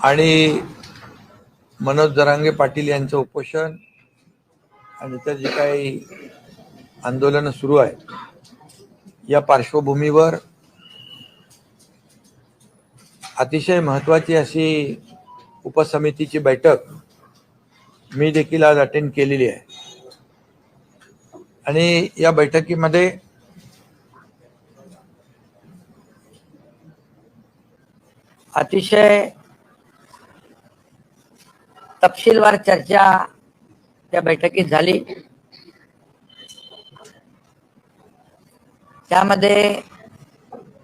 आणि मनोज जरांगे पाटील यांचं उपोषण आणि इतर जे काही आंदोलन सुरू आहे, या पार्श्वभूमीवर अतिशय महत्त्वाची अशी उपसमितीची बैठक मी देखील आज अटेंड केलेली आहे. आणि या बैठकीमध्ये अतिशय तपशीलवार चर्चा त्या बैठकीत झाली. त्यामध्ये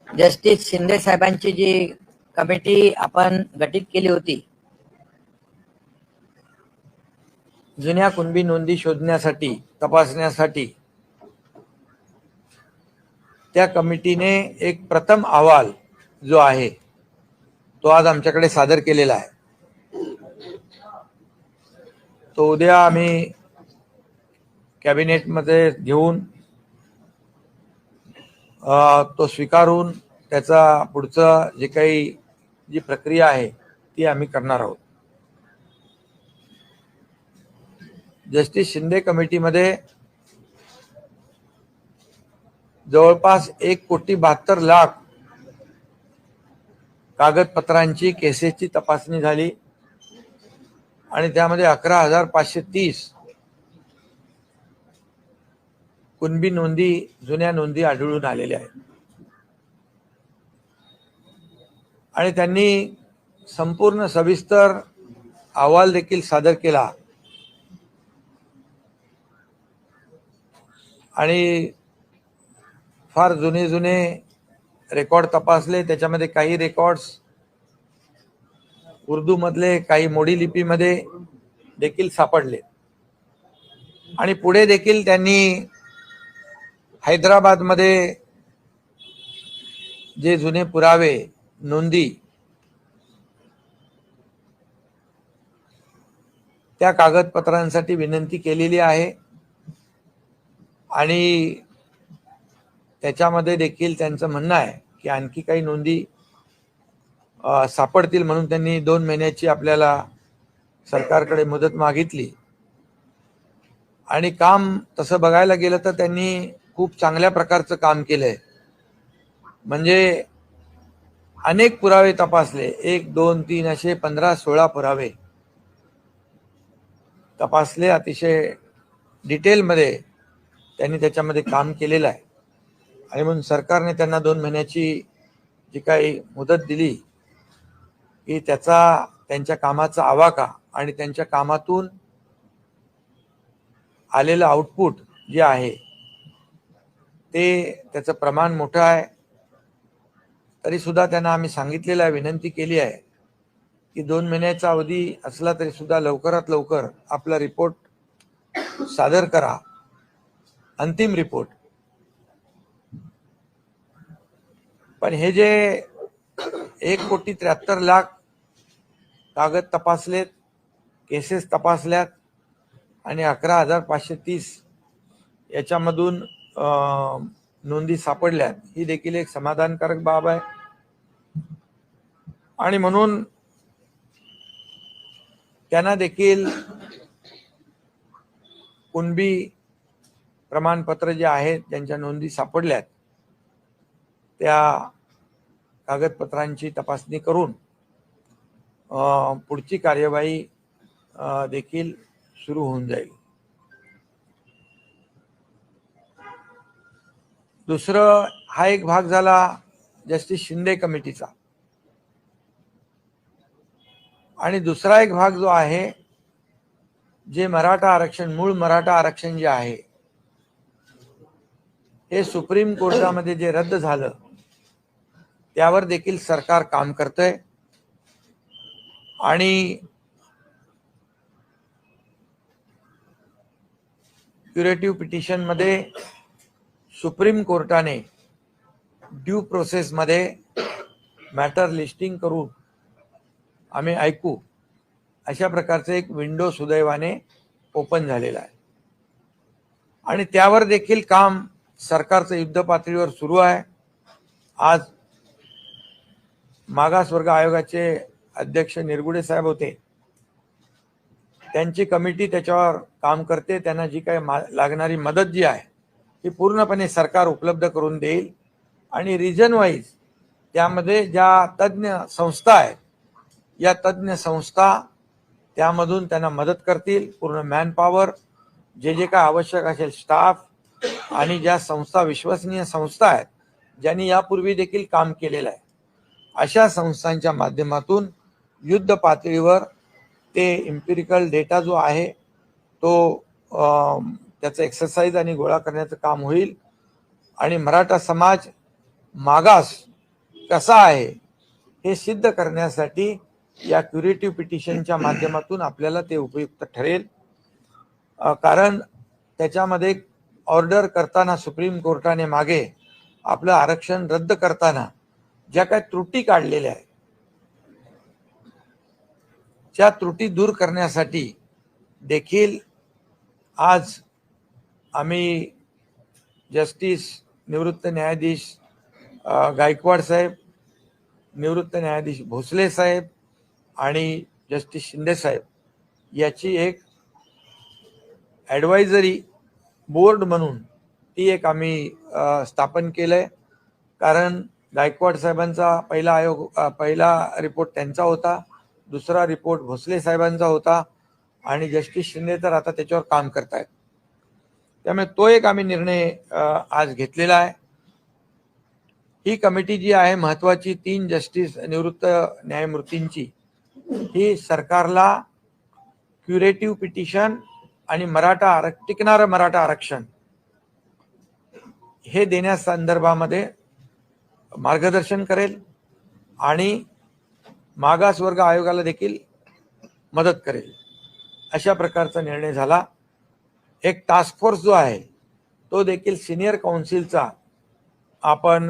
जस्टिस शिंदे साहेबांची जी कमिटी आपण गठीत केली होती जुन्या कुणबी नोंदी शोधण्यासाठी, तपासण्यासाठी, त्या कमिटीने एक प्रथम अहवाल जो आहे तो आज आमच्याकडे सादर केलेला आहे. तो उद्या आम्ही कॅबिनेटमध्ये घेऊन तो स्वीकारून त्याचा पुढचं जे काही जी प्रक्रिया आहे ती आम्ही करणार आहोत. जस्टिस शिंदे कमिटीमध्ये जवळपास 1,72,00,000 कागदपत्रांची केसेसची तपासणी झाली आणि त्यामध्ये 11,530 कुणबी नोंदी, जुन्या नोंदी आढळून आलेल्या आहेत. आणि त्यांनी संपूर्ण सविस्तर अहवाल देखील सादर केला आणि फार जुने रेकॉर्ड तपासले. त्याच्यामध्ये काही रेकॉर्ड्स उर्दू मधले, काही मोडी लिपीमध्ये देखील सापडले. आणि पुढे देखील त्यांनी हैदराबादमध्ये जे जुने पुरावे, नोंदी, त्या कागदपत्रांसाठी विनंती केलेली आहे. आणि त्याच्यामध्ये देखील त्यांचं म्हणणं आहे की आणखी काही नोंदी सापडतील म्हणून त्यांनी 2 महिन्याची आपल्याला सरकारकडे मुदत मागितली. आणि काम तसं बघायला गेलं तर त्यांनी खूप चांगल्या प्रकारचं काम केलंय. म्हणजे अनेक पुरावे तपासले, 1, 2, 3 असे 15-16 पुरावे तपासले. अतिशय डिटेलमध्ये त्यांनी त्याच्यामध्ये काम केलेलं आहे. आणि म्हणून सरकारने त्यांना 2 महिन्याची जी काही मुदत दिली की त्यांच्या कामाचा आवाका आणि त्यांच्या कामातून आलेलं आउटपुट जे आहे ते त्याचं प्रमाण मोठं आहे. तरी सुद्धा त्यांना आम्ही सांगितलेलं आहे, विनंती केली आहे की 2 महिन्याचा अवधी असला तरी सुद्धा लवकरात लवकर आपला रिपोर्ट सादर करा, अंतिम रिपोर्ट. पण हे जे 1,73,00,000 कागद तपासलेत, केसेस तपासल्यात आणि 11,530 याच्यामधून नोंदी सापडल्यात, ही देखील एक समाधानकारक बाब आहे. आणि म्हणून त्यांना देखील कुणबी प्रमाणपत्र जे आहेत, ज्यांच्या नोंदी सापडल्यात, त्या कागदपत्रांची तपासणी करून पुढची कार्यवाही देखील सुरू होऊन जाईल. दुसरं, हा एक भाग झाला जस्टिस शिंदे कमिटीचा. आणि दुसरा एक भाग जो आहे, जे मराठा आरक्षण, मूळ मराठा आरक्षण जे आहे, हे सुप्रीम कोर्टामध्ये जे रद्द झालं त्यावर देखील सरकार काम करतंय. आणि क्युरेटिव्ह पिटिशन मध्ये सुप्रीम कोर्टाने ड्यू प्रोसेस मध्ये मॅटर लिस्टिंग करून आम्ही ऐकू अशा प्रकारचे एक विंडो सुदैवाने ओपन झालेला आहे. आणि त्यावर देखील काम सरकारचं युद्ध पातळीवर सुरू आहे. आज मागासवर्ग आयोगाचे अध्यक्ष निरगुडे साहेब होते, त्यांची कमिटी त्याच्यावर काम करते. त्यांना जी काही लागणारी मदत जी आहे ती पूर्णपणे सरकार उपलब्ध करून देईल. आणि रिजन वाईज त्यामध्ये ज्या तज्ज्ञ संस्था आहेत, या तज्ज्ञ संस्था त्यामधून त्यांना मदत करतील. पूर्ण मॅन पॉवर, जे जे काय आवश्यक असेल स्टाफ, आणि ज्या संस्था विश्वसनीय संस्था आहेत, ज्यांनी यापूर्वी देखील काम केलेलं आहे, अशा संस्थांच्या माध्यमातून युद्ध पातळीवर ते इम्पिरिकल डेटा जो आहे तो त्याचं एक्सरसाइज आणि गोळा करण्याचं काम होईल. आणि मराठा समाज मागास कसा आहे हे सिद्ध करण्यासाठी या क्युरेटिव्ह पिटिशनच्या माध्यमातून आपल्याला ते उपयुक्त ठरेल. कारण त्याच्यामध्ये ऑर्डर करताना सुप्रीम कोर्टाने मागे आपलं आरक्षण रद्द करताना ज्या काही त्रुटी काढलेल्या आहेत, त्या त्रुटी दूर करण्यासाठी देखील आज आम्ही जस्टिस निवृत्त न्यायाधीश गायकवाड साहेब, निवृत्त न्यायाधीश भोसले साहेब आणि जस्टिस शिंदे साहेब याची एक ॲडवायझरी बोर्ड म्हणून ती एक आम्ही स्थापन केलंय. कारण गायकवाड साहेबांचा पहिला रिपोर्ट त्यांचा होता, दुसरा रिपोर्ट भोसले साहेबांचा होता, आणि जस्टिस शिंदे तर आता त्याच्यावर काम करतायत. त्यामुळे तो एक आम्ही निर्णय आज घेतलेला आहे. ही कमिटी जी आहे महत्वाची 3 जस्टिस निवृत्त न्यायमूर्तींची, ही सरकारला क्युरेटिव्ह पिटिशन आणि टिकणारं मराठा आरक्षण हे देण्यासंदर्भामध्ये मार्गदर्शन करेल आणि मागासवर्ग आयोगाला देखील मदत करेल. अशा प्रकारचा निर्णय झाला. एक टास्क फोर्स जो आहे तो देखील सिनियर काउन्सिलचा आपण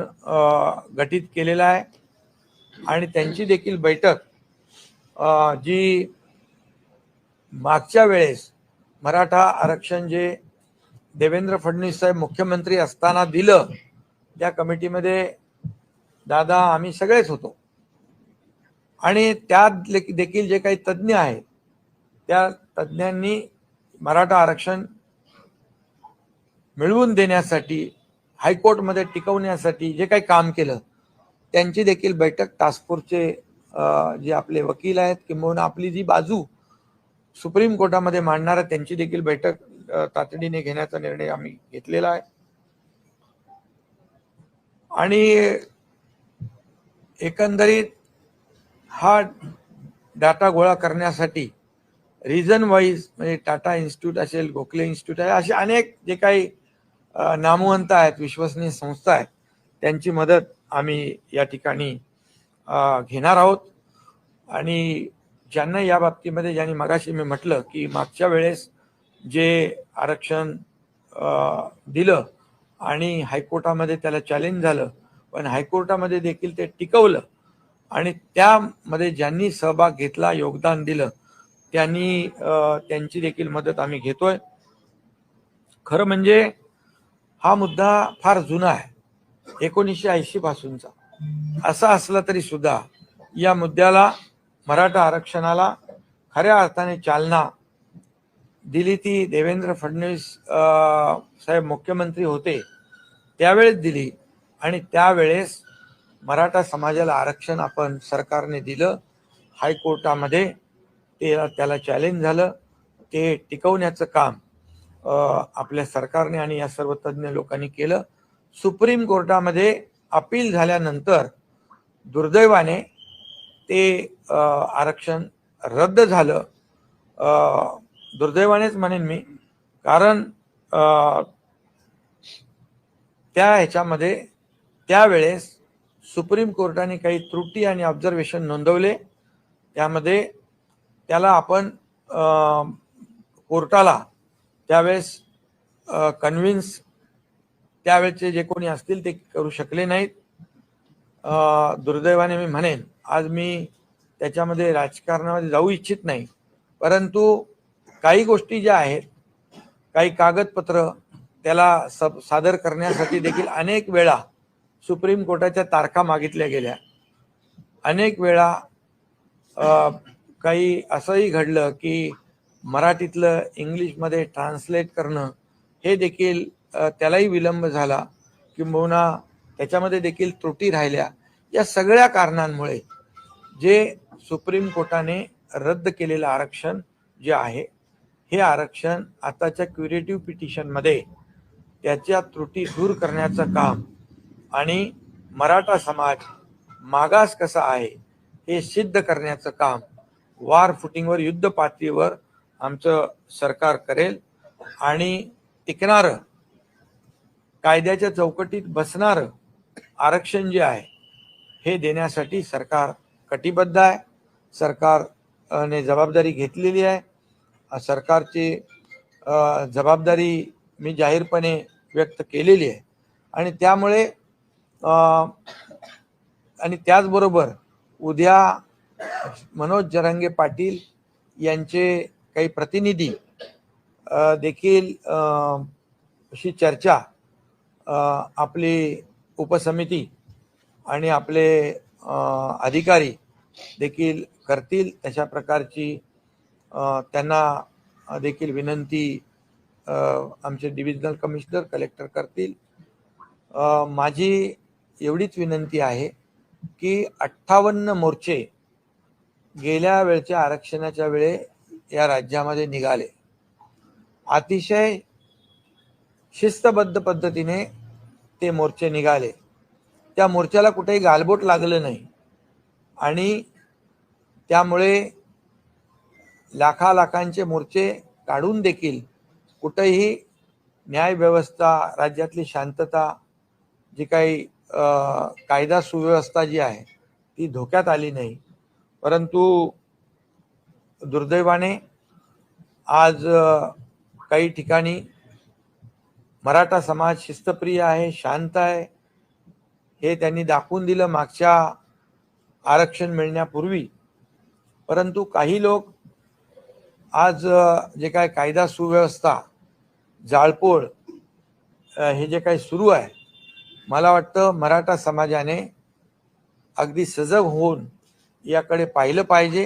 गठीत केलेला आहे. आणि त्यांची देखील बैठक जी मागच्या वेळेस मराठा आरक्षण जे देवेंद्र फडणवीस साहेब मुख्यमंत्री असताना दिलं, त्या कमिटीमध्ये दादा आम्ही सगळेच होतो. आणि त्यात देखील जे काही तज्ज्ञ आहेत, त्या तज्ज्ञांनी मराठा आरक्षण मिळवून देण्यासाठी, हायकोर्टमध्ये टिकवण्यासाठी जे काही काम केलं, त्यांची देखील बैठक टास्क फोर्सचे जे आपले वकील आहेत किंवा आपली जी बाजू सुप्रीम कोर्टामध्ये मांडणार, त्यांची देखील बैठक तातडीने घेण्याचा निर्णय आम्ही घेतलेला आहे. आणि एकंदरीत हा डाटा गोळा करण्यासाठी रिजन वाईज म्हणजे टाटा इन्स्टिट्यूट असेल, गोखले इन्स्टिट्यूट आहे, असे अनेक जे काही नामवंत आहेत, विश्वसनीय संस्था आहेत, त्यांची मदत आम्ही या ठिकाणी घेणार आहोत. आणि ज्यांना या बाबतीमध्ये, ज्यांनी मगाशी मी म्हटलं की मागच्या वेळेस जे आरक्षण दिलं आणि हायकोर्टामध्ये त्याला चॅलेंज झालं, पण हायकोर्टामध्ये देखील ते टिकवलं, आणि त्यामध्ये ज्यांनी सहभाग घेतला, योगदान दिलं, त्यांची देखील मदत आम्ही घेतोय. खरं म्हणजे हा मुद्दा फार जुना आहे, 1980 पासूनचा. असा असला तरी सुद्धा या मुद्द्याला, मराठा आरक्षणाला खऱ्या अर्थाने चालना दिली ती देवेंद्र फडणवीस साहेब मुख्यमंत्री होते त्यावेळेस दिली. आणि त्यावेळेस मराठा समाजाला आरक्षण आपण सरकारने दिलं. हायकोर्टामध्ये त्याला चॅलेंज झालं. ते टिकवण्याचं काम आपल्या सरकारने आणि या सर्व तज्ज्ञ लोकांनी केलं. सुप्रीम कोर्टामध्ये अपील झाल्यानंतर दुर्दैवाने ते आरक्षण रद्द झालं. दुर्दैवानेच म्हणेन मी, कारण त्या ह्याच्यामध्ये त्यावेळेस सुप्रीम कोर्टाने काही त्रुटी आणि ऑब्झर्वेशन नोंदवले. त्यामध्ये त्याला आपण कोर्टाला त्यावेळेस कन्व्हिन्स त्यावेळेचे जे कोणी असतील ते करू शकले नाहीत. दुर्दैवाने मी म्हणेन, आज मी त्याच्यामध्ये राजकारणामध्ये जाऊ इच्छित नाही, परंतु काही गोष्टी ज्या आहेत, काही कागदपत्र त्याला सादर करण्यासाठी देखील अनेक वेळा सुप्रीम कोर्टाच्या तारखा मागितल्या गेल्या. अनेक वेळा काही असंही घडलं की मराठीतलं इंग्लिशमध्ये ट्रान्सलेट करणं हे देखील त्यालाही विलंब झाला, किंबहुना त्याच्यामध्ये देखील त्रुटी राहिल्या. या सगळ्या कारणांमुळे जे सुप्रीम कोर्टाने रद्द केलेलं आरक्षण जे आहे, हे आरक्षण आताच्या क्युरेटिव्ह पिटिशनमध्ये त्याच्या त्रुटी दूर करण्याचं काम आणि मराठा समाज मागास कसा आहे हे सिद्ध करण्याचं काम वार फुटिंगवर, युद्ध पातळीवर आमचं सरकार करेल. आणि टिकणारं, कायद्याच्या चौकटीत बसणारं आरक्षण जे आहे हे देण्यासाठी सरकार कटिबद्ध आहे. सरकारने जबाबदारी घेतलेली आहे. सरकारची जबाबदारी मी जाहीरपणे व्यक्त केलेली आहे. आणि त्यामुळे आणि त्याचबरोबर उद्या मनोज जरांगे पाटील यांचे काही प्रतिनिधी देखील अशी चर्चा आपली उपसमिती आणि आपले अधिकारी देखील करतील. तशा प्रकारची त्यांना देखील विनंती आमचे डिव्हिजनल कमिशनर, कलेक्टर करतील. माझी एवढीच विनंती आहे की 58 मोर्चे गेल्या वेळच्या आरक्षणाच्या वेळे या राज्यामध्ये निघाले. अतिशय शिस्तबद्ध पद्धतीने ते मोर्चे निघाले. त्या मोर्चाला कुठेही गालबोट लागलं नाही आणि त्यामुळे लाखांचे मोर्चे काढून देखील कुठेही न्याय व्यवस्था, राज्यातली शांतता, जी काही कायदा सुव्यवस्था जी आहे ती धोक्यात आली नाही. परंतु दुर्दैवाने आज काही ठिकाणी मराठा समाज शिस्तप्रिय आहे, शांत आहे, हे त्यांनी दाखवून दिलं मागच्या आरक्षण मिळण्यापूर्वी. परंतु काही लोक आज जे काय कायदा सुव्यवस्था, जाळपोळ हे जे काही सुरू आहे, मला वाटतं मराठा समाजाने अगदी सजग होऊन याकडे पाहिलं पाहिजे.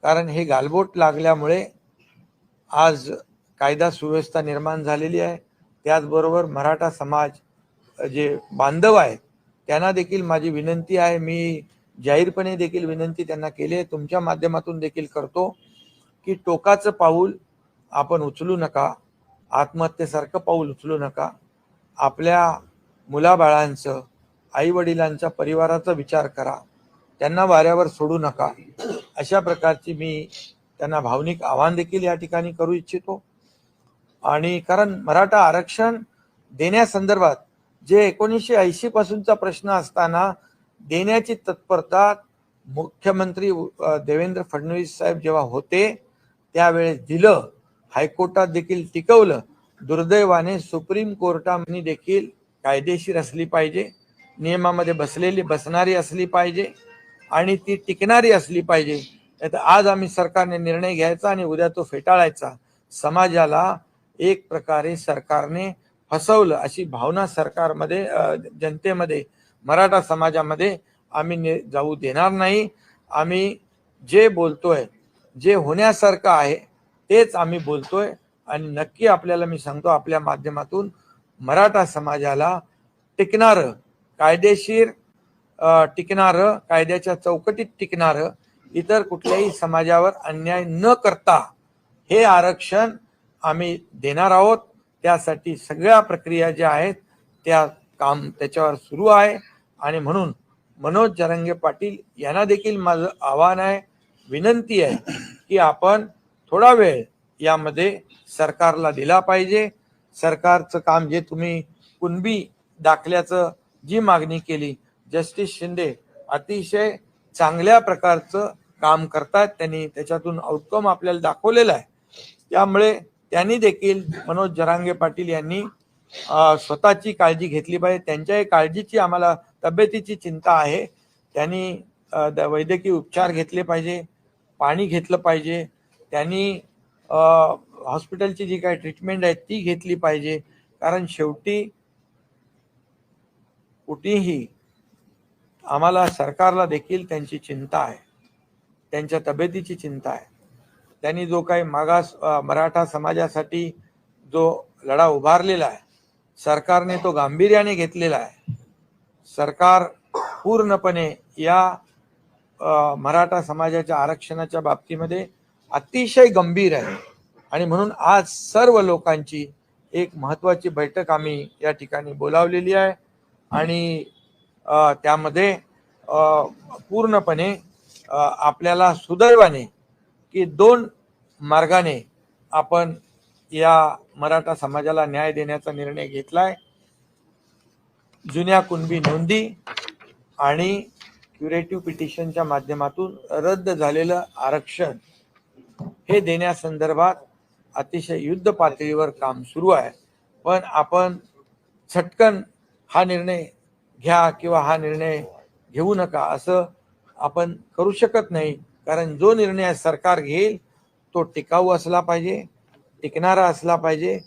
कारण हे गालबोट लागल्यामुळे आज कायदा सुव्यवस्था निर्माण झालेली आहे. त्याचबरोबर मराठा समाज जे बांधव आहेत त्यांना देखील माझी विनंती आहे, मी जाहीरपणे देखील विनंती त्यांना केली आहे, तुमच्या माध्यमातून देखील करतो की टोकाचं पाऊल आपण उचलू नका, आत्महत्येसारखं पाऊल उचलू नका. आपल्या मुलाबाळांचं, आईवडिलांच्या परिवाराचा विचार करा, त्यांना वाऱ्यावर सोडू नका. अशा प्रकारची मी त्यांना भावनिक आवाहन देखील या ठिकाणी करू इच्छितो. आणि कारण मराठा आरक्षण देण्यासंदर्भात जे 1980 पासूनचा प्रश्न असताना देण्याची तत्परता मुख्यमंत्री देवेंद्र फडणवीस साहेब जेव्हा होते त्यावेळेस दिलं, हायकोर्टात देखील टिकवलं. दुर्दैवाने सुप्रीम कोर्टाने देखील कायदेशीर असली पाहिजे, नियमामध्ये बसणारी असली पाहिजे आणि ती टिकणारी असली पाहिजे. तर आज आम्ही सरकारने निर्णय घ्यायचा आणि उद्या तो फेटाळायचा. समाजाला एक प्रकारे सरकारने फसवलं अशी भावना सरकारमध्ये, जनतेमध्ये, मराठा समाजामध्ये आम्ही जाऊ देणार नाही. आम्ही जे बोलतोय, जे होण्यासारखं आहे तेच आम्ही बोलतोय. आणि नक्की आपल्याला मी सांगतो, आपल्या माध्यमातून मराठा समाजाला टिकणारं, कायदेशीर टिकणारं, कायद्याच्या चौकटीत टिकणारं, इतर कुठल्याही समाजावर अन्याय न करता हे आरक्षण आम्ही देणार आहोत. त्यासाठी सगळ्या प्रक्रिया ज्या आहेत त्या काम त्याच्यावर सुरू आहे. आणि म्हणून मनोज जरांगे पाटील यांना देखील माझं आव्हान आहे, विनंती आहे की आपण थोडा वेळ यामध्ये सरकारला दिला पाहिजे. सरकारचं काम जे तुम्ही कुणबी दाखल्याचं जी मागणी केली, जस्टिस शिंदे अतिशय चांगल्या प्रकारचं काम करतात, त्यांनी त्याच्यातून आउटकम आपल्याला दाखवलेला आहे. त्यामुळे त्यांनी देखील, मनोज जरांगे पाटील यांनी स्वतःची काळजी घेतली पाहिजे. त्यांच्याही काळजीची, आम्हाला तब्येतीची चिंता आहे. त्यांनी वैद्यकीय उपचार घेतले पाहिजे, पाणी घेतलं पाहिजे, त्यांनी हॉस्पिटलची जी काही ट्रीटमेंट आहे ती घेतली पाहिजे. कारण शेवटी कुठेही आम्हाला, सरकारला देखील त्यांची चिंता आहे. त्यांच्या तब्येतीची चिंता आहे. त्यांनी जो काही मागास मराठा समाजासाठी जो लढा उभारलेला आहे, सरकारने तो गांभीर्याने घेतलेला आहे. सरकार पूर्णपणे या मराठा समाजाच्या आरक्षणाच्या बाबतीमध्ये अतिशय गंभीर आहे आणि म्हणून आज सर्व लोकांची एक महत्त्वाची बैठक आम्ही या ठिकाणी बोलावलेली आहे आणि त्यामध्ये पूर्णपणे आपल्याला सुदैवाने की 2 मार्गाने आपण या मराठा समाजाला न्याय देण्याचा निर्णय घेतलाय. जुन्या कुणबी नोंदी आणि क्युरेटिव्ह पिटिशनच्या माध्यमातून रद्द झालेलं आरक्षण हे देण्यासंदर्भात अतिशय युद्ध पातळीवर काम सुरू आहे. पण आपण झटकन हा निर्णय घ्या किंवा हा निर्णय घेऊ नका असं आपण करू शकत नाही, कारण जो निर्णय सरकार घेईल तो टिकाऊ असला पाहिजे, टिकणारा असला पाहिजे,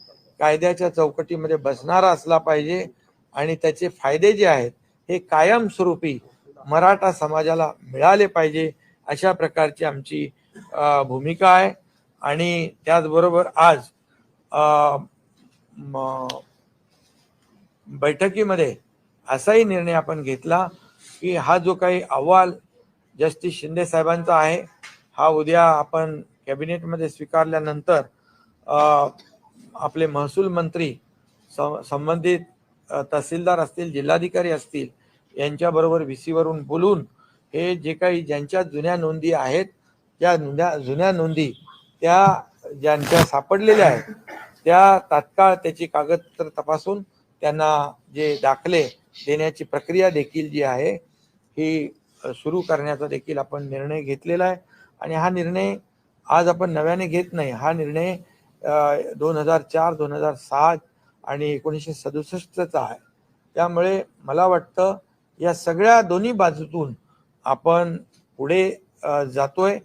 कायद्याच्या चौकटीमध्ये बसणारा असला पाहिजे आणि त्याचे फायदे जे आहेत हे कायमस्वरूपी मराठा समाजाला मिळाले पाहिजे, अशा प्रकारची आमची भूमिका आहे. आणि त्याचबरोबर आज बैठकीमध्ये असाही निर्णय आपण घेतला की हा जो काही अहवाल जस्टिस शिंदे साहेबांचा आहे, हा उद्या आपण कॅबिनेटमध्ये स्वीकारल्यानंतर आपले महसूल मंत्री, संबंधित तहसीलदार असतील, जिल्हाधिकारी असतील, यांच्याबरोबर VC वरून बोलून हे जे काही ज्यांच्या जुन्या नोंदी आहेत त्या जुन्या नोंदी त्या ज्यांच्या सापडलेल्या आहेत त्या तात्काळ त्याची कागदपत्र तपासून त्यांना जे दाखले देण्याची प्रक्रिया देखील जी आहे ही सुरू करण्याचा देखील आपण निर्णय घेतलेला आहे. आणि हा निर्णय आज आपण नव्याने घेत नाही. हा निर्णय 2004, 2007 आणि 1967चा आहे. त्यामुळे मला वाटतं या सगळ्या दोन्ही बाजूतून आपण पुढे जातोय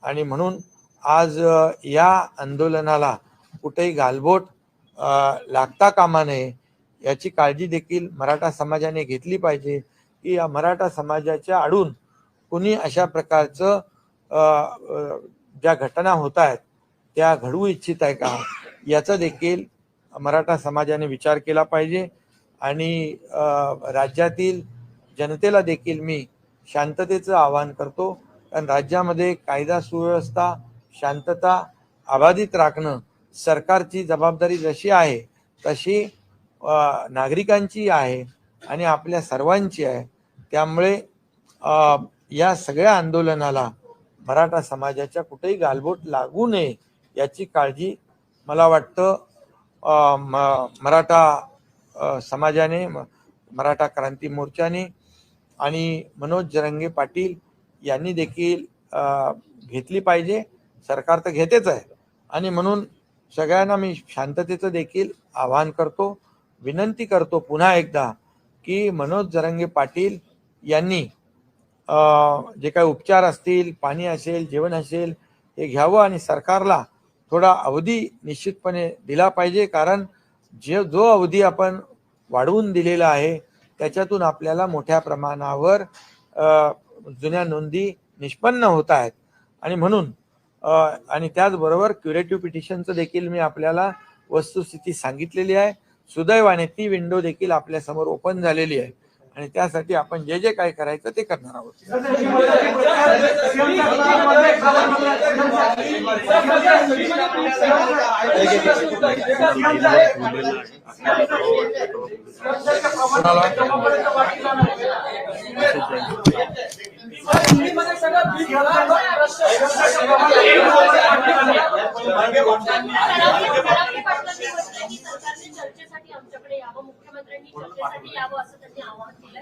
आणि म्हणून आज या आंदोलनाला कुठेही गालबोट लागता कामा नये याची काळजी देखील मराठा समाजाने घेतली पाहिजे की या मराठा समाजाच्या आडून कुणी अशा प्रकारचं ज्या घटना होत आहेत त्या घडवू इच्छित आहे का याचा देखील मराठा समाजाने विचार केला पाहिजे. आणि राज्यातील जनतेला देखील मी शांततेचं आवाहन करतो, कारण राज्यामध्ये कायदा सुव्यवस्था शांतता अबाधित राखणं सरकारची जबाबदारी जशी आहे तशी नागरिकांची आहे आणि आपल्या सर्वांची आहे. त्यामुळे या सगळ्या आंदोलनाला मराठा समाजाच्या कुठेही गालबोट लागू नये याची काळजी मला वाटतं मराठा समाजाने, मराठा क्रांती मोर्चाने आणि मनोज जरांगे पाटील यांनी देखील घेतली पाहिजे. सरकार तर घेतेच आहे आणि म्हणून सगळ्यांना मी शांततेचं देखील आवाहन करतो, विनंती करतो पुन्हा एकदा की मनोज जरांगे पाटील यांनी जे काही उपचार असतील, पाणी असेल, जेवण असेल, हे घ्यावं आणि सरकारला थोडा अवधी निश्चितपणे दिला पाहिजे, कारण जो अवधी आपण वाढवून दिलेला आहे त्याच्यातून आपल्याला मोठ्या प्रमाणावर जुन्या नोंदी निष्पन्न होत आहेत. आणि म्हणून आणि त्याचबरोबर क्युरेटिव्ह पिटिशनचं देखील मी आपल्याला वस्तुस्थिती सांगितलेली आहे. सुदैवाने ती विंडो देखील आपल्यासमोर ओपन झालेली आहे आणि त्यासाठी आपण जे जे काय करायचं ते करणार आहोत.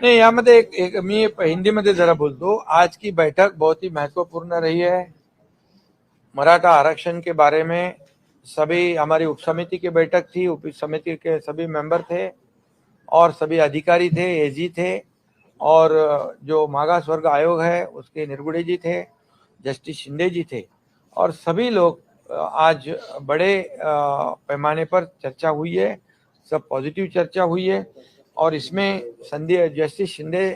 नहीं, यामध्ये एक मी हिंदी में जरा बोल दो। आज की बैठक बहुत ही महत्वपूर्ण रही है। मराठा आरक्षण के बारे में सभी हमारी उप समिति की बैठक थी, उप समिति के सभी मेंबर थे और सभी अधिकारी थे, एजी थे और जो मागास वर्ग आयोग है उसके निर्गुड़े जी थे, जस्टिस शिंदे जी थे और सभी लोग आज बड़े पैमाने पर चर्चा हुई है, सब पॉजिटिव चर्चा हुई है और इसमें जस्टिस शिंदे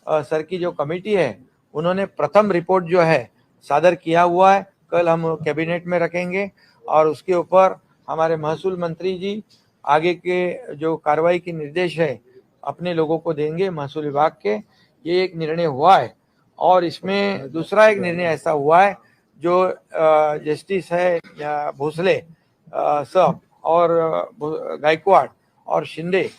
सर की जो कमेटी है उन्होंने प्रथम रिपोर्ट जो है सादर किया हुआ है, कल हम कैबिनेट में रखेंगे और उसके ऊपर हमारे महसूल मंत्री जी आगे के जो कार्रवाई की निर्देश है अपने लोगों को देंगे, महसूल विभाग के। ये एक निर्णय हुआ है। और इसमें दूसरा एक निर्णय ऐसा हुआ है जो जस्टिस है भोसले साहब और गायकवाड़ और शिंदे,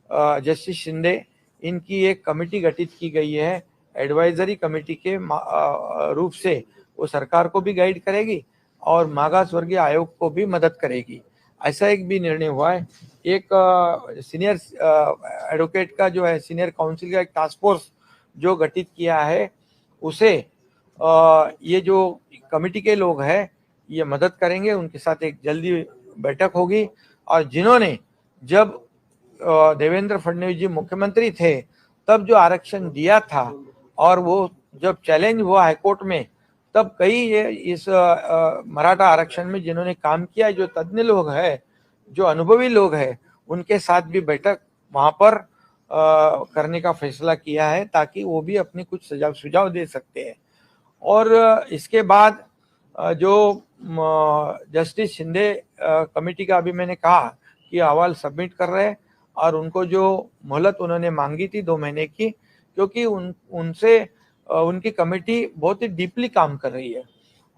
जस्टिस शिंदे, इनकी एक कमेटी गठित की गई है एडवाइजरी कमेटी के रूप से। वो सरकार को भी गाइड करेगी और मागास वर्गीय आयोग को भी मदद करेगी। ऐसा एक भी निर्णय हुआ है। एक सीनियर एडवोकेट का जो है सीनियर काउंसिल का एक टास्क फोर्स जो गठित किया है, उसे ये जो कमेटी के लोग हैं ये मदद करेंगे। उनके साथ एक जल्दी बैठक होगी। और जिन्होंने जब देवेंद्र फडणवीस जी मुख्यमंत्री थे तब जो आरक्षण दिया था और वो जब चैलेंज हुआ हाईकोर्ट में, तब कई ये इस मराठा आरक्षण में जिन्होंने काम किया, जो तज्ञ लोग हैं, जो अनुभवी लोग हैं, उनके साथ भी बैठक वहां पर करने का फैसला किया है ताकि वो भी अपनी कुछ सुझाव दे सकते हैं। और इसके बाद जो जस्टिस शिंदे कमेटी का अभी मैंने कहा कि अहवाल सबमिट कर रहे हैं और उनको जो मोहलत उन्होंने मांगी थी 2 महीने की, क्योंकि उनसे उनकी कमेटी बहुत ही डीपली काम कर रही है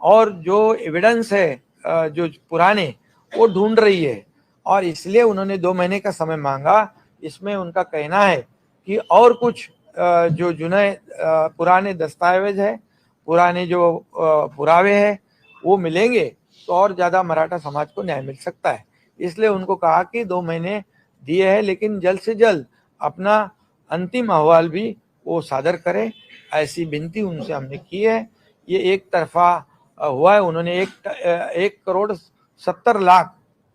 और जो एविडेंस है जो पुराने वो ढूंढ रही है और इसलिए उन्होंने 2 महीने का समय मांगा। इसमें उनका कहना है कि और कुछ जो पुराने दस्तावेज है, पुराने जो पुरावे हैं वो मिलेंगे तो और ज्यादा मराठा समाज को न्याय मिल सकता है। इसलिए उनको कहा कि 2 महीने दिए हैं लेकिन जल्द से जल्द अपना अंतिम अहवाल भी वो सादर करें, ऐसी विनती उनसे हमने की है। ये एक तरफा हुआ है। उन्होंने 1,70,00,000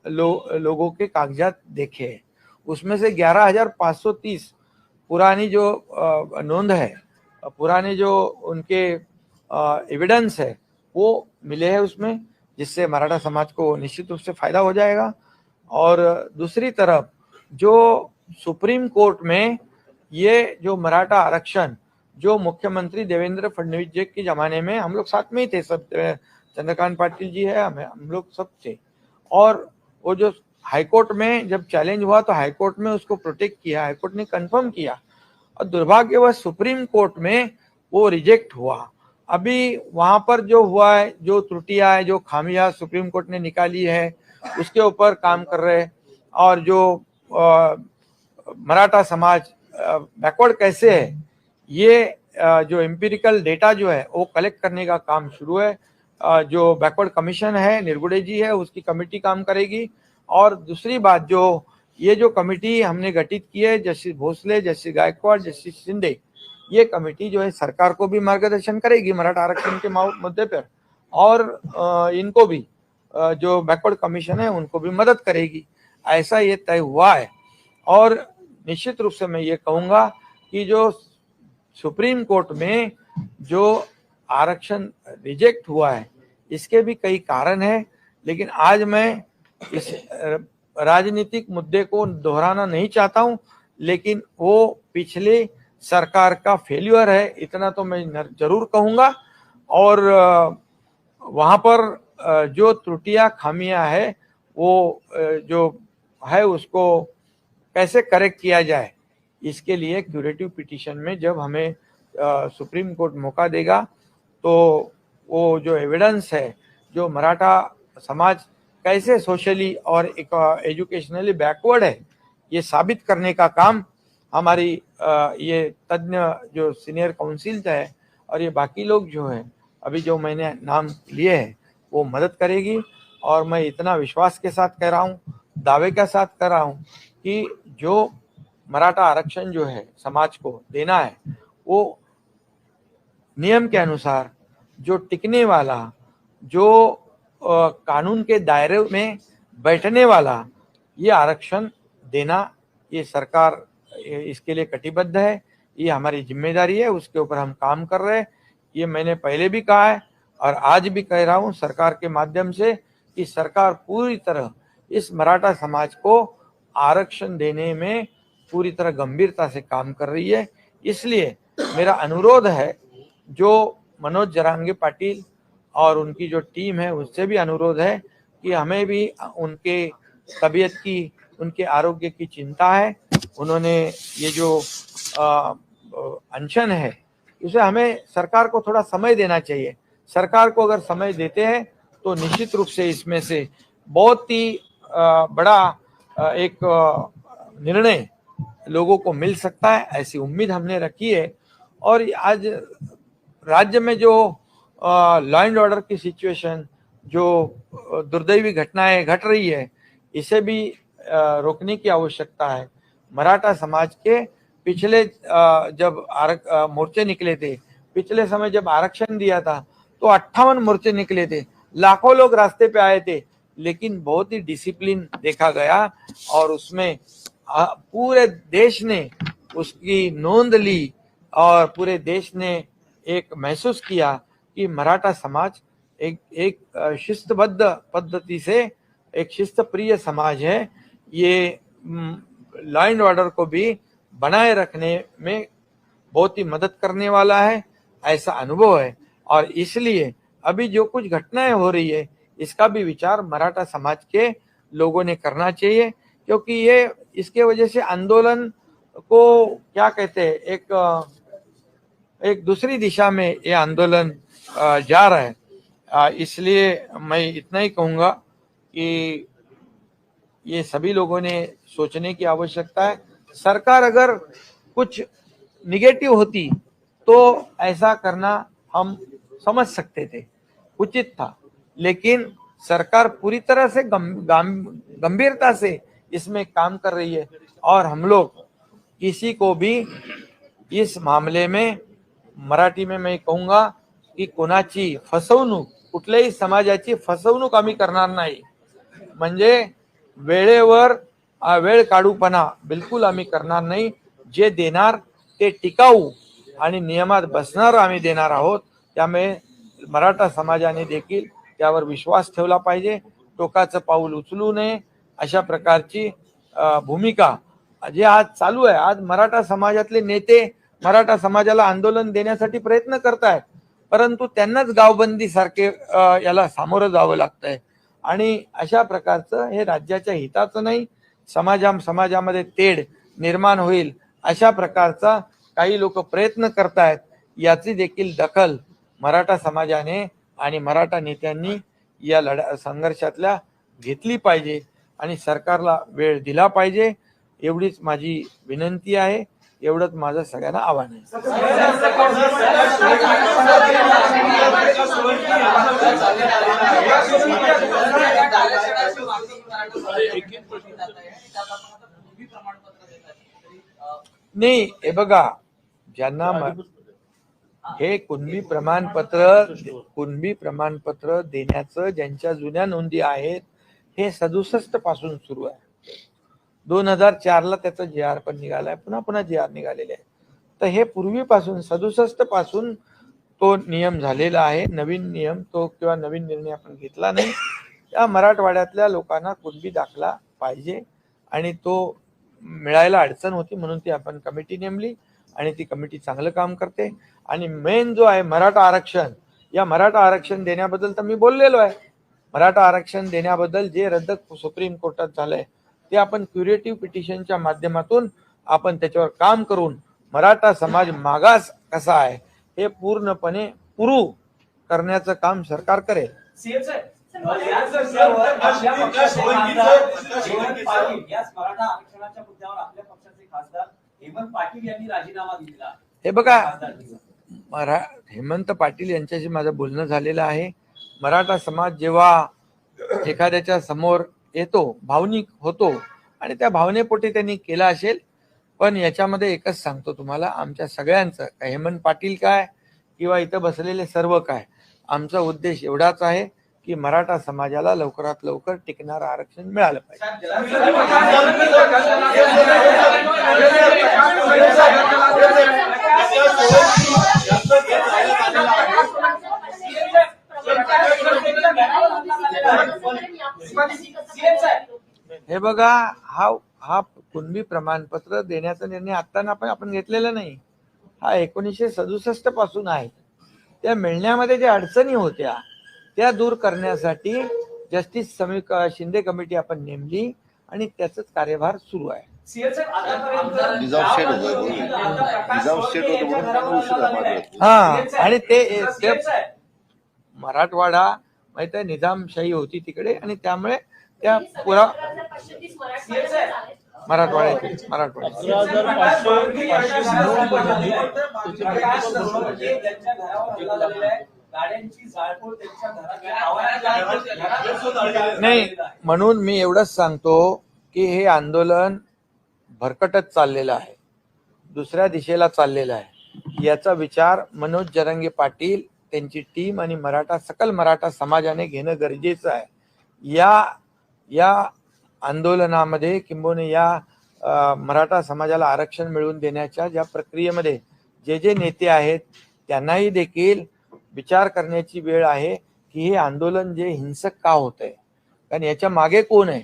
लोगों के कागजात देखे हैं, उसमें से 11,530 पुरानी जो नोंद है, पुराने जो उनके एविडेंस है वो मिले हैं उसमें, जिससे मराठा समाज को निश्चित रूप से फायदा हो जाएगा। और दूसरी तरफ जो सुप्रीम कोर्ट में ये जो मराठा आरक्षण जो मुख्यमंत्री देवेंद्र फडणवीस जी के जमाने में हम लोग साथ में ही थे, सब चंद्रकांत पाटिल जी है, हम लोग सब थे, और वो जो हाईकोर्ट में जब चैलेंज हुआ तो हाईकोर्ट में उसको प्रोटेक्ट किया, हाईकोर्ट ने कंफर्म किया और दुर्भाग्यवश सुप्रीम कोर्ट में वो रिजेक्ट हुआ। अभी वहां पर जो हुआ है, जो त्रुटियां है, जो खामियां सुप्रीम कोर्ट ने निकाली है, उसके ऊपर काम कर रहे हैं। और जो मराठा समाज बैकवर्ड कैसे है, ये जो एम्पिरिकल डेटा जो है वो कलेक्ट करने का काम शुरू है। जो बैकवर्ड कमीशन है, निरगुडे जी है, उसकी कमेटी काम करेगी। और दूसरी बात, जो ये जो कमेटी हमने गठित की है, justice Bhosale, justice Gaikwad, justice Shinde, ये कमेटी जो है सरकार को भी मार्गदर्शन करेगी मराठा आरक्षण के मुद्दे पर, और इनको भी जो बैकवर्ड कमीशन है उनको भी मदद करेगी। ऐसा ये तय हुआ है। और निश्चित रूप से मैं ये कहूँगा कि जो सुप्रीम कोर्ट में जो आरक्षण रिजेक्ट हुआ है इसके भी कई कारण है, लेकिन आज मैं इस राजनीतिक मुद्दे को दोहराना नहीं चाहता हूं, लेकिन वो पिछले सरकार का फेल्यूर है, इतना तो मैं जरूर कहूंगा। और वहां पर जो त्रुटियां खामियां है वो जो है उसको कैसे करेक्ट किया जाए, इसके लिए क्यूरेटिव पिटीशन में जब हमें सुप्रीम कोर्ट मौका देगा तो वो जो एविडेंस है, जो मराठा समाज कैसे सोशली और एजुकेशनली बैकवर्ड है, ये साबित करने का काम हमारी ये तज्ञ जो सीनियर काउंसिल है और ये बाकी लोग जो हैं अभी जो मैंने नाम लिए हैं वो मदद करेगी। और मैं इतना विश्वास के साथ कह रहा हूँ, दावे के साथ कह रहा हूँ कि जो मराठा आरक्षण जो है समाज को देना है वो नियम के अनुसार, जो टिकने वाला, जो कानून के दायरे में बैठने वाला ये आरक्षण देना, ये सरकार इसके लिए कटिबद्ध है, ये हमारी जिम्मेदारी है, उसके ऊपर हम काम कर रहे हैं। ये मैंने पहले भी कहा है और आज भी कह रहा हूँ सरकार के माध्यम से कि सरकार पूरी तरह इस मराठा समाज को आरक्षण देने में पूरी तरह गंभीरता से काम कर रही है। इसलिए मेरा अनुरोध है, जो मनोज जरांगे पाटिल और उनकी जो टीम है उससे भी अनुरोध है कि हमें भी उनके तबीयत की, उनके आरोग्य की चिंता है। उन्होंने ये जो अनशन है उसे हमें सरकार को थोड़ा समय देना चाहिए। सरकार को अगर समय देते हैं तो निश्चित रूप से इसमें से बहुत ही बड़ा एक निर्णय लोगों को मिल सकता है, ऐसी उम्मीद हमने रखी है। और आज राज्य में जो लॉ एंड ऑर्डर की सिचुएशन, जो दुर्दैवी घटनाएं घट रही है, इसे भी रोकने की आवश्यकता है। मराठा समाज के पिछले जब मोर्चे निकले थे, पिछले समय जब आरक्षण दिया था तो 58 मोर्चे निकले थे, लाखों लोग रास्ते पे आए थे, लेकिन बहुत ही डिसिप्लिन देखा गया और उसमें पूरे देश ने उसकी नोंद ली और पूरे देश ने एक महसूस किया कि मराठा समाज एक शिस्तबद्ध पद्धति से एक शिस्त प्रिय समाज है। ये लॉ एंड ऑर्डर को भी बनाए रखने में बहुत ही मदद करने वाला है, ऐसा अनुभव है। और इसलिए अभी जो कुछ घटनाएं हो रही है इसका भी विचार मराठा समाज के लोगों ने करना चाहिए, क्योंकि ये इसके वजह से आंदोलन को क्या कहते हैं, एक दूसरी दिशा में ये आंदोलन जा रहा है। इसलिए मैं इतना ही कहूँगा कि ये सभी लोगों ने सोचने की आवश्यकता है। सरकार अगर कुछ निगेटिव होती तो ऐसा करना हम समझ सकते थे, उचित था, लेकिन सरकार पूरी तरह से गंभीरता से इसमें काम कर रही है और हम लोग किसी को भी इस मामले में, मराठी में मैं कहूँगा की कोणाची फसवणूक, कुठल्याही समाजाची फसवणूक आम्ही करणार नाही। म्हणजे वेळेवर वेळ काढूपणा बिलकुल आम्ही करणार नाही। जे देणार ते टिकाऊ आणि नियमात बसणार आम्ही देणार आहोत। त्यामुळे मराठा समाजाने देखील त्यावर विश्वास ठेवला पाहिजे, टोकाचं पाऊल उचलू नये, अशा प्रकारची भूमिका जे आज चालू आहे। आज मराठा समाजातले नेते मराठा समाजाला आंदोलन देण्यासाठी प्रयत्न करतायत, परंतु त्यांनाच गावबंदी सारखे याला सामोरं जावं लागतंय आणि अशा प्रकारचं हे राज्याच्या हिताचं नाही। समाजामध्ये तेढ निर्माण होईल अशा प्रकारचा काही लोक प्रयत्न करतायत, याची देखील दखल मराठा समाजाने आणि मराठा नेत्यांनी या संघर्षातल्या घेतली पाहिजे आणि सरकारला वेळ दिला पाहिजे, एवढीच माझी विनंती आहे, एवढंच माझं सगळ्यांना आव्हान आहे। नाही, हे बघा, ज्यांना हे कुणबी प्रमाणपत्र देण्याचं ज्यांच्या जुन्या नोंदी आहेत हे 67 पासून सुरू आहे। 2004 ला त्याचा JR पण निघालाय, पुन्हा JR निघालेले आहे। तर हे पूर्वीपासून 67 पासून तो नियम झालेला आहे। नवीन नियम तो किंवा नवीन निर्णय आपण घेतला नाही। या मराठवाड्यातल्या लोकांना कुणबी दाखला पाहिजे आणि तो मिळायला अडचण होती, म्हणून ती आपण कमिटी नेमली आणि ती कमिटी चांगलं काम करते। आणि मेन जो आहे मराठा आरक्षण, या मराठा आरक्षण देण्याबद्दल तर मी बोललेलो आहे। मराठा आरक्षण देण्याबद्दल जे रद्द सुप्रीम कोर्टात झालंय ते आपण क्युरेटिव्ह पिटिशनच्या माध्यमातून आपण त्याच्यावर काम करून मराठा समाज मागास कसा आहे हे पूर्णपणे पुरू करण्याचं काम सरकार करेल। हे बघा, हेमंत पाटील यांच्याशी माझं बोलणं झालेलं आहे। मराठा समाज जेव्हा एखाद्याच्या समोर येतो, भावनिक होतो आणि त्या भावनेपोटी त्यांनी केला असेल, पण याच्यामध्ये एकच सांगतो तुम्हाला, आमच्या सगळ्यांचं, हेमंत पाटील काय किंवा इथं बसलेले सर्व काय, आमचा उद्देश एवढाच आहे की मराठा समाजाला लवकरात लवकर टिकणारं आरक्षण मिळालं पाहिजे। हे बघा, हा कुणबी प्रमाणपत्र देण्याचा निर्णय आता आपण घेतलेला नाही, हा 1967 पासून आहे। त्या मिळण्यामध्ये ज्या अडचणी होत्या त्या दूर करण्यासाठी जस्टिस शिंदे कमिटी आपण नेमली आणि त्याच कार्यभार सुरू आहे. हा, आणि ते मराठवाडा माहित आहे निजामशाही होती तिकडे आणि त्यामुळे त्या पुरा मराठवाड्याचे नाही, म्हणून मी एवढंच सांगतो की हे आंदोलन भरकटत चाललेलं आहे, दुसऱ्या दिशेला चाललेलं आहे. याचा विचार मनोज जरांगे पाटील, त्यांची टीम आणि सकल मराठा समाजाने घेणं गरजेचं आहे. या आंदोलनामध्ये किंबहुना या मराठा समाजाला आरक्षण मिळवून देण्याच्या ज्या प्रक्रियेमध्ये जे नेते आहेत त्यांनाही देखील विचार करण्याची वेळ आहे की हे आंदोलन जे हिंसक का होत आहे, कारण याच्या मागे कोण आहे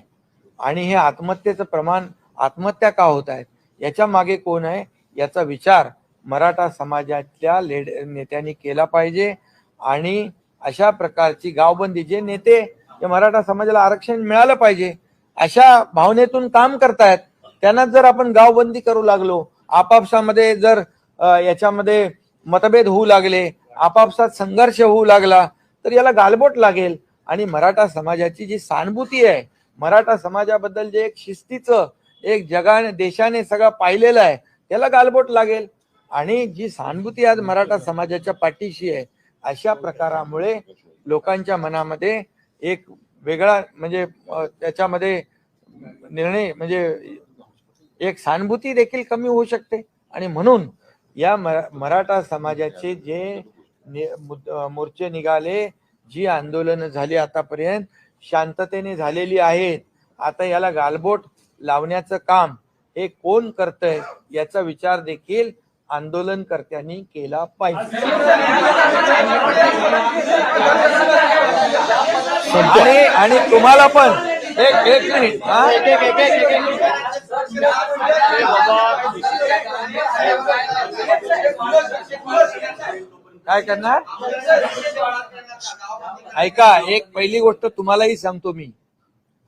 आणि हे आत्महत्येचं प्रमाण, आत्महत्या का होत आहेत याच्या मागे कोण आहे याचा विचार मराठा समाजातल्या नेत्यांनी केला पाहिजे. आणि अशा प्रकारची गावबंदी, जे नेते मराठा समाजाला आरक्षण मिळालं पाहिजे अशा भावनेतून काम करतायत, त्यांना जर आपण गावबंदी करू लागलो, आपापसामध्ये जर याच्यामध्ये मतभेद होऊ लागले, आपापसात संघर्ष होऊ लागला तर याला गालबोट लागेल. आणि मराठा समाजाची जी सहानुभूती आहे, मराठा समाजाबद्दल जे एक शिस्तीचं एक जगाने देशाने सगळं पाहिलेलं आहे त्याला गालबोट लागेल. आणि जी सहानुभूती आज मराठा समाजाच्या पाठीशी आहे, अशा प्रकारामुळे लोकांच्या मनामध्ये एक वेगळा म्हणजे त्याच्यामध्ये निर्णय म्हणजे एक सहानुभूती देखील कमी होऊ शकते. आणि म्हणून या मराठा समाजाचे जे मोर्चे निघाले, जी आंदोलनं झाली आतापर्यंत शांततेने झालेली आहेत, आता याला गालबोट लावण्याचं काम हे कोण करतंय याचा विचार देखील आंदोलनकर्त्यांनी केला पाहिजे. आणि तुम्हाला पण एक मिनिट काय करणार ऐका, एक पहिली गोष्ट तुम्हालाही सांगतो, मी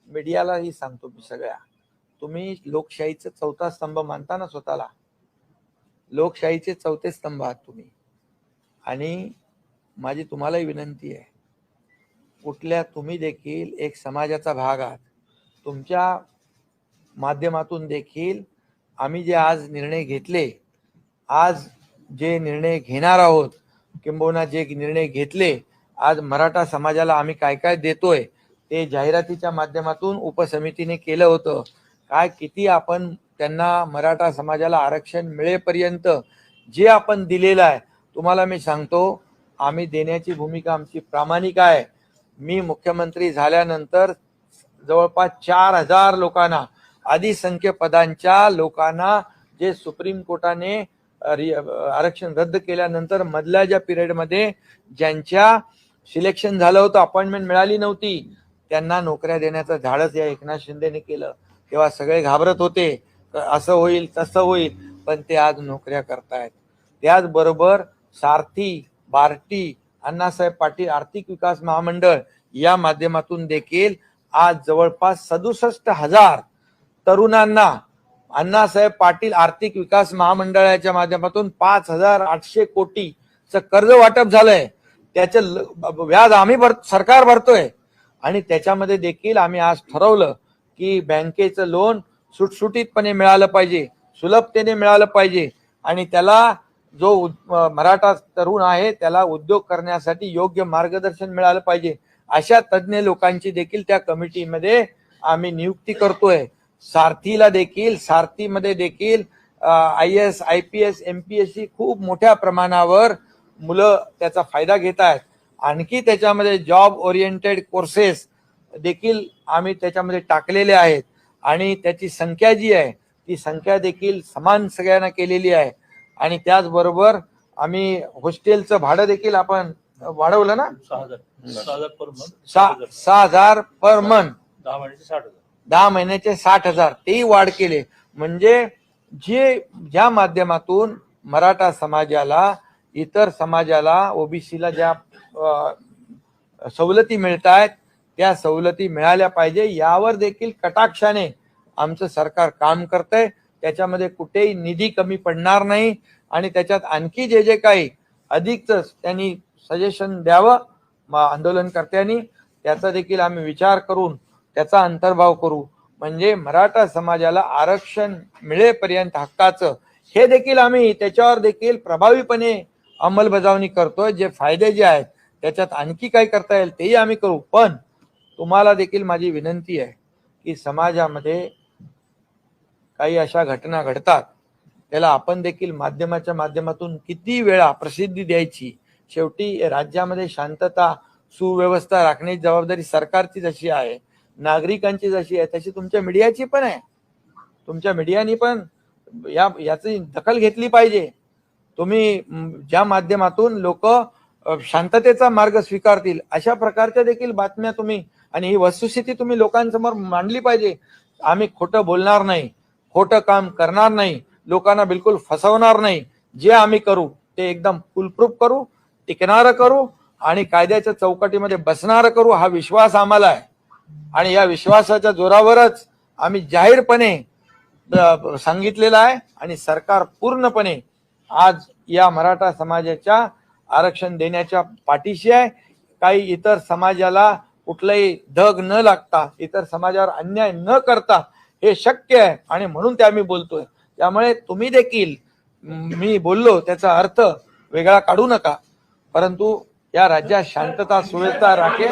मीडियालाही सांगतो, मी सगळ्या, तुम्ही लोकशाहीचा चौथा स्तंभ मानता ना स्वतःला, लोकशाहीचे चौथे स्तंभ आहात तुम्ही. आणि माझी तुम्हालाही विनंती आहे, कुठल्या तुम्ही देखील एक समाजाचा भाग आहात, तुमच्या माध्यमातून देखील आम्ही जे आज निर्णय घेतले, आज जे निर्णय घेणार आहोत किंबहुना जे निर्णय घेतले, आज मराठा समाजाला आम्ही काय काय देतोय ते जाहिरातीच्या माध्यमातून उपसमितीने केलं होतं. काय किती आपण त्यांना मराठा समाजाला आरक्षण मिळेपर्यंत जे आपण दिलेलं आहे, तुम्हाला मी सांगतो, आम्ही देण्याची भूमिका आमची प्रामाणिक आहे. मी मुख्यमंत्री झाल्यानंतर जवळपास 4000 लोकांना, अधिसंख्य पदांच्या लोकांना जे सुप्रीम कोर्टाने आरक्षण रद्द केल्यानंतर मधल्या ज्या पिरियडमध्ये ज्यांच्या सिलेक्शन झालं होतं, अपॉइंटमेंट मिळाली नव्हती, त्यांना नोकऱ्या देण्याचं धाडस या एकनाथ शिंदेने केलं. तेव्हा सगळे घाबरत होते, असं होईल तसं होईल, पण ते आज नोकऱ्या करतायत. त्याचबरोबर सारथी, बार्टी, अण्णासाहेब पाटील आर्थिक विकास महामंडळ या माध्यमातून देखील आज जवळपास 67,000 तरुणांना अण्णासाहेब पाटील आर्थिक विकास महामंडळाच्या माध्यमातून 5,800 कोटीचं कर्ज वाटप झालंय. त्याचं व्याज आम्ही सरकार भरतोय. आणि त्याच्यामध्ये देखील आम्ही आज ठरवलं की बँकेचं लोन सुटसुटीतपणे मिळालं पाहिजे, सुलभतेने मिळालं पाहिजे, आणि त्याला जो मराठा तरुण आहे त्याला उद्योग करण्यासाठी योग्य मार्गदर्शन मिळालं पाहिजे. अशा तज्ज्ञ लोकांची देखील त्या कमिटीमध्ये आम्ही नियुक्ती करतोय. सारथीला देखील, सारथीमध्ये देखील IAS, IPS, MPSC खूप मोठ्या प्रमाणावर मुलं त्याचा फायदा घेत आहेत. आणखी त्याच्यामध्ये जॉब ओरिएंटेड कोर्सेस देखील आम्ही त्याच्यामध्ये टाकलेले आहेत. आणि त्याची संख्या जी आहे ती संख्या देखील समान सगळ्यांना केलेली आहे. आणि त्याचबरोबर आम्ही हॉस्टेलचं भाडं देखील आपण वाढवलं ना, 6,000 पर मंथ, 10 महिन्याचे 60,000 तेही वाढ केले. म्हणजे ज्या माध्यमातून मराठा समाजाला, इतर समाजाला, ओबीसीला ज्या सवलती मिळत आहेत त्या सवलती मिळाल्या पाहिजे यावर देखील कटाक्षाने आमचं सरकार काम करतंय. त्याच्यामध्ये कुठेही निधी कमी पडणार नाही आणि त्याच्यात आणखी जे जे काही अधिकच त्यांनी सजेशन द्यावं आंदोलनकर्त्यांनी, त्याचा देखील आम्ही विचार करून त्याचा अंतर्भाव करू. म्हणजे मराठा समाजाला आरक्षण मिळेपर्यंत हक्काचं हे देखील आम्ही त्याच्यावर देखील प्रभावीपणे अंमलबजावणी करतोय. जे फायदे जे आहेत त्याच्यात आणखी काय करता येईल तेही आम्ही करू. पण तुम्हाला देखील माझी विनंती आहे की समाजामध्ये काही अशा घटना घडतात त्याला आपण देखील माध्यमाच्या माध्यमातून किती वेळा प्रसिद्धी द्यायची. शेवटी राज्यामध्ये शांतता सुव्यवस्था राखण्याची जबाबदारी सरकारची जशी आहे, नागरिकांची जशी आहे, तशी तुमच्या मीडियाची पण आहे. तुमच्या मीडियानी पण याची दखल घेतली पाहिजे. तुम्ही ज्या माध्यमातून लोक शांततेचा मार्ग स्वीकारतील अशा प्रकारच्या देखील बातम्या तुम्ही आणि ही वस्तुस्थिती तुम्ही लोकांसमोर मांडली पाहिजे. आम्ही खोटं बोलणार नाही, खोटं काम करणार नाही, लोकांना बिलकुल फसवणार नाही. जे आम्ही करू ते एकदम फुलप्रूफ करू, टिकणारं करू आणि कायद्याच्या चौकटीमध्ये बसणारं करू हा विश्वास आम्हाला आहे. आणि या विश्वासाच्या जोरावरच आम्ही जाहीरपणे सांगितलेलं आहे आणि सरकार पूर्णपणे आज या मराठा समाजाच्या आरक्षण देण्याच्या पाठीशी आहे. काही इतर समाजाला कुठलाही धग न लागता, इतर समाजावर अन्याय न करता हे शक्य आहे आणि म्हणून ते आम्ही बोलतोय. त्यामुळे तुम्ही देखील मी बोललो त्याचा अर्थ वेगळा काढू नका, परंतु या राज्यात शांतता सुव्यवस्था राखेल.